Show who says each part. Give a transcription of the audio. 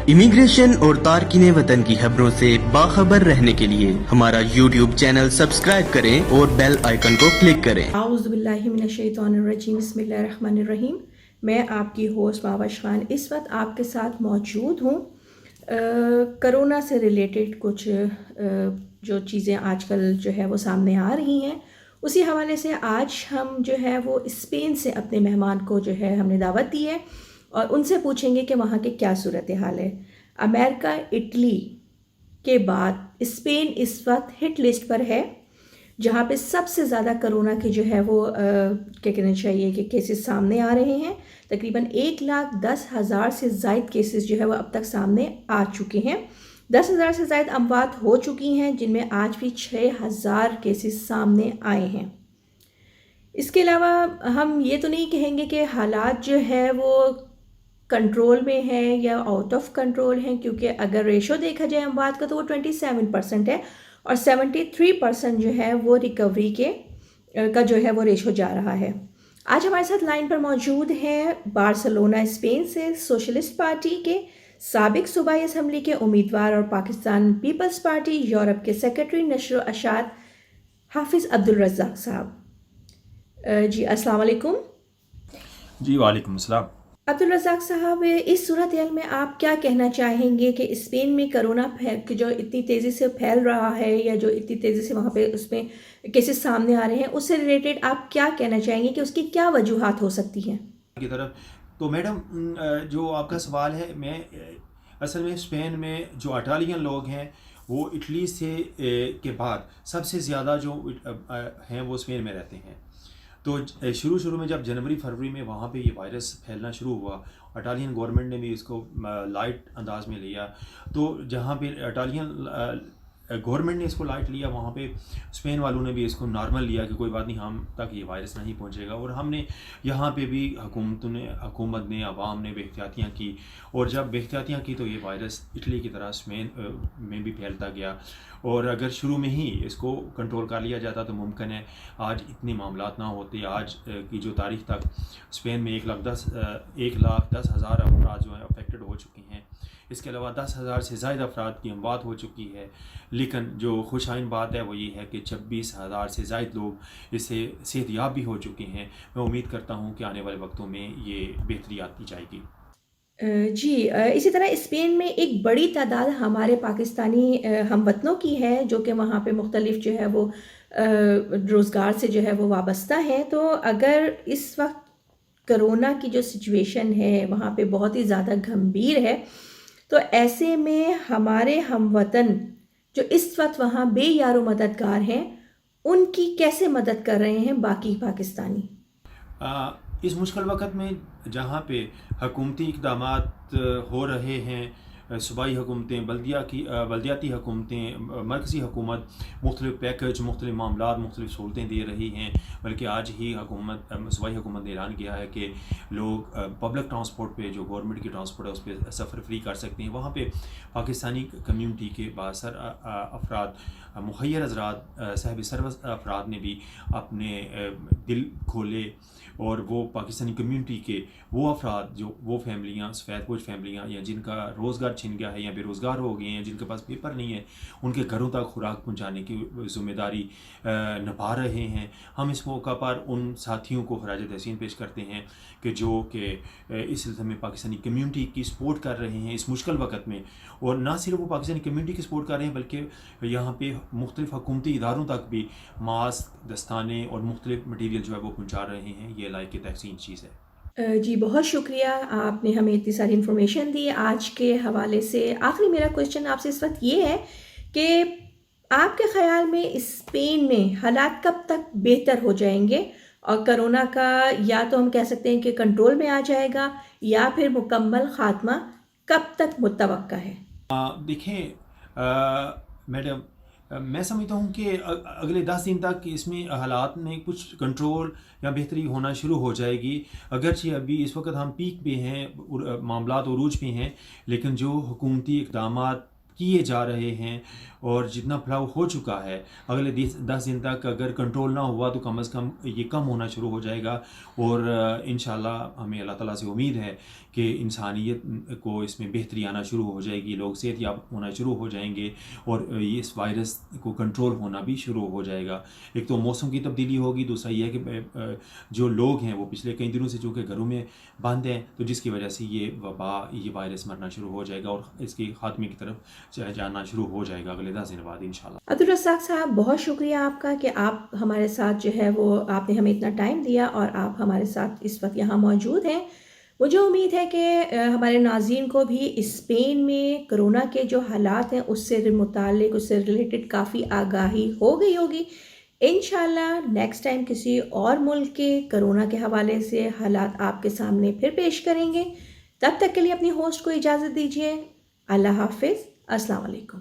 Speaker 1: Immigration और तारकीन वतन की खबरों से बाखबर रहने के लिए हमारा YouTube चैनल सब्सक्राइब करें और बेल आइकन को क्लिक करें।
Speaker 2: आऊज़ु बिल्लाहि मिनश्शैतानिर्रजीम, बिस्मिल्लाहिर्रहमानिर्रहीम। मैं आपकी होस्ट मावश खान इस वक्त आपके साथ मौजूद हूँ। करोना से रिलेटेड कुछ जो चीज़ें आजकल जो है वो सामने आ रही हैं, उसी हवाले से आज हम जो है वो स्पेन से अपने मेहमान को जो है हमने दावत दी है और उनसे पूछेंगे कि वहाँ की क्या सूरत हाल है। अमेरिका, इटली के बाद स्पेन इस वक्त हिट लिस्ट पर है, जहाँ पे सबसे ज़्यादा कोरोना के जो है वो क्या कहना चाहिए कि केसेस सामने आ रहे हैं। तकरीबन 1,10,000 से ज़ायद केसेस जो है वो अब तक सामने आ चुके हैं। 10,000 से ज़ायद अमवात हो चुकी हैं, जिनमें आज भी 6,000 केसेस सामने आए हैं। इसके अलावा हम ये तो नहीं कहेंगे कि हालात जो है वो कंट्रोल में है या आउट ऑफ कंट्रोल हैं, क्योंकि अगर रेशो देखा जाए अमवात का तो वो 27% है और 73% जो है वो रिकवरी के का जो है वो रेशो जा रहा है। आज हमारे साथ लाइन पर मौजूद हैं बार्सिलोना स्पेन से सोशलिस्ट पार्टी के साबिक सूबाई असम्बली के उम्मीदवार और पाकिस्तान पीपल्स पार्टी यूरोप के सेक्रेटरी नशर अशात हाफिज़ अब्दुल रज़्ज़ाक साहब। जी अस्सलाम वालेकुम।
Speaker 3: जी वालेकुम अस्सलाम।
Speaker 2: अब्दुल रज़्ज़ाक साहब, इस सूरत हाल में आप क्या कहना चाहेंगे कि स्पेन में कोरोना जो इतनी तेज़ी से फैल रहा है या जो इतनी तेज़ी से वहाँ पे उसमें केसेस सामने आ रहे हैं, उससे रिलेटेड आप क्या कहना चाहेंगे कि उसकी क्या वजूहात हो सकती हैं?
Speaker 3: की तरफ तो मैडम, जो आपका सवाल है, मैं असल में स्पेन में जो इटालियन लोग हैं वो इटली से के बाद सबसे ज़्यादा जो हैं वो स्पेन में रहते हैं। तो शुरू में जब जनवरी फरवरी में वहाँ पे ये वायरस फैलना शुरू हुआ, इटालियन गवर्नमेंट ने भी इसको लाइट अंदाज में लिया। तो जहाँ पे इटालियन गवर्नमेंट ने इसको लाइट लिया, वहाँ पे स्पेन वालों ने भी इसको नॉर्मल लिया कि कोई बात नहीं, हम तक ये वायरस नहीं पहुँचेगा। और हमने यहाँ पे भी हुकूमत ने आवाम ने बेहतियातियाँ की, और जब बेहतियातियाँ की तो ये वायरस इटली की तरह स्पेन में भी फैलता गया। और अगर शुरू में ही इसको कंट्रोल कर लिया जाता तो मुमकिन है आज इतने मामलात ना होते। आज की जो तारीख तक स्पेन में 1,10,000 अफराद जो हैं अफेक्टेड हो चुके हैं। इसके अलावा 10,000 से ज़्यादा अफराद की अमवात हो चुकी है। लेकिन जो खुशाइन बात है वो ये है कि 26,000 से ज़ायद लोग इससे सेहतयाब भी हो चुके हैं। मैं उम्मीद करता हूँ कि आने वाले वक्तों में ये बेहतरी आती जाएगी।
Speaker 2: जी, इसी तरह स्पेन में एक बड़ी तादाद हमारे पाकिस्तानी हमवतनों की है, जो कि वहाँ पे मुख्तलिफ जो है वो रोज़गार से जो है वो वाबस्ता है। तो अगर इस वक्त कोरोना की जो सिचुएशन है वहाँ पे बहुत ही ज़्यादा गंभीर है, तो ऐसे में हमारे हमवतन जो इस वक्त वहाँ बेयारो मददगार हैं, उनकी कैसे मदद कर रहे हैं बाकी पाकिस्तानी?
Speaker 3: इस मुश्किल वक़्त में जहाँ पे हुकूमती इक़दामात हो रहे हैं, सूबाई हुकूमतें, बल्दियाती हुकूमतें, मरकज़ी हुकूमत मुख्तलिफ़ पैकेज, मुख्तलिफ़ मामलात, मुख्तलिफ़ सहूलतें दे रही हैं। बल्कि आज ही सूबाई हुकूमत ने ऐलान किया है कि लोग पब्लिक ट्रांसपोर्ट पे, जो गवर्नमेंट की ट्रांसपोर्ट है उस पर सफ़र फ्री कर सकते हैं। वहाँ पे पाकिस्तानी कम्यूनिटी के बासर अफराद, मुखय्यर हज़रात, साहिब सरवत अफराद ने भी अपने दिल खोले, और वो पाकिस्तानी कम्यूनिटी के वो अफराद, जो वो फैमिलियाँ, सफ़ेदपोश फैमिलियाँ, या जिनका रोज़गार छिन गया है या बेरोज़गार हो गए हैं, जिनके पास पेपर नहीं है, उनके घरों तक खुराक पहुंचाने की ज़िम्मेदारी निभा रहे हैं। हम इस मौका पर उन साथियों को खराज तहसीन पेश करते हैं कि जो कि इस सिलसिले में पाकिस्तानी कम्यूनिटी की सपोर्ट कर रहे हैं इस मुश्किल वक़्त में। और ना सिर्फ वो पाकिस्तानी कम्यूनिटी की सपोर्ट कर रहे हैं, बल्कि यहाँ पे मुख्तलिफ़ हुकूमती इदारों तक भी मास्क, दस्ताने और मुख्तलिफ़ मटीरियल जो है वो पहुँचा रहे हैं। ये लायक तहसीन चीज़ है।
Speaker 2: जी, बहुत शुक्रिया, आपने हमें इतनी सारी इन्फॉर्मेशन दी आज के हवाले से। आखिरी मेरा क्वेश्चन आपसे इस वक्त ये है कि आपके ख़्याल में स्पेन में हालात कब तक बेहतर हो जाएंगे और कोरोना का या तो हम कह सकते हैं कि कंट्रोल में आ जाएगा या फिर मुकम्मल ख़ात्मा कब तक मुतवक्का है?
Speaker 3: देखें मैडम, मैं समझता हूँ कि अगले 10 दिन तक इसमें हालात में कुछ कंट्रोल या बेहतरी होना शुरू हो जाएगी। अगरचे अभी इस वक्त हम पीक पे हैं, मामलात उरूज पे हैं, लेकिन जो हुकूमती इक़दामात کیے جا رہے ہیں اور جتنا پھیلاؤ ہو چکا ہے اگلے 10 دن تک اگر کنٹرول نہ ہوا تو کم از کم یہ کم ہونا شروع ہو جائے گا، اور انشاءاللہ ہمیں اللہ تعالیٰ سے امید ہے کہ انسانیت کو اس میں بہتری آنا شروع ہو جائے گی، لوگ صحت یاب ہونا شروع ہو جائیں گے اور اس وائرس کو کنٹرول ہونا بھی شروع ہو جائے گا۔ ایک تو موسم کی تبدیلی ہوگی، دوسرا یہ ہے کہ جو لوگ ہیں وہ پچھلے کئی دنوں سے چونکہ گھروں میں بند ہیں تو جس کی وجہ سے یہ وبا، یہ وائرس مرنا شروع ہو جائے گا اور اس کی خاتمے کی طرف جانا شروع ہو جائے گا اگلے 10 دن بعد انشاءاللہ۔
Speaker 2: عبدالرزاق صاحب، بہت شکریہ آپ کا کہ آپ ہمارے ساتھ جو ہے وہ آپ نے ہمیں اتنا ٹائم دیا اور آپ ہمارے ساتھ اس وقت یہاں موجود ہیں۔ مجھے امید ہے کہ ہمارے ناظرین کو بھی اسپین میں کرونا کے جو حالات ہیں اس سے متعلق، اس سے ریلیٹڈ کافی آگاہی ہو گئی ہوگی۔ انشاءاللہ نیکسٹ ٹائم کسی اور ملک کے کرونا کے حوالے سے حالات آپ کے سامنے پھر پیش کریں گے۔ تب تک کے لیے اپنی ہوسٹ کو اجازت دیجیے۔ اللہ حافظ، السلام علیکم۔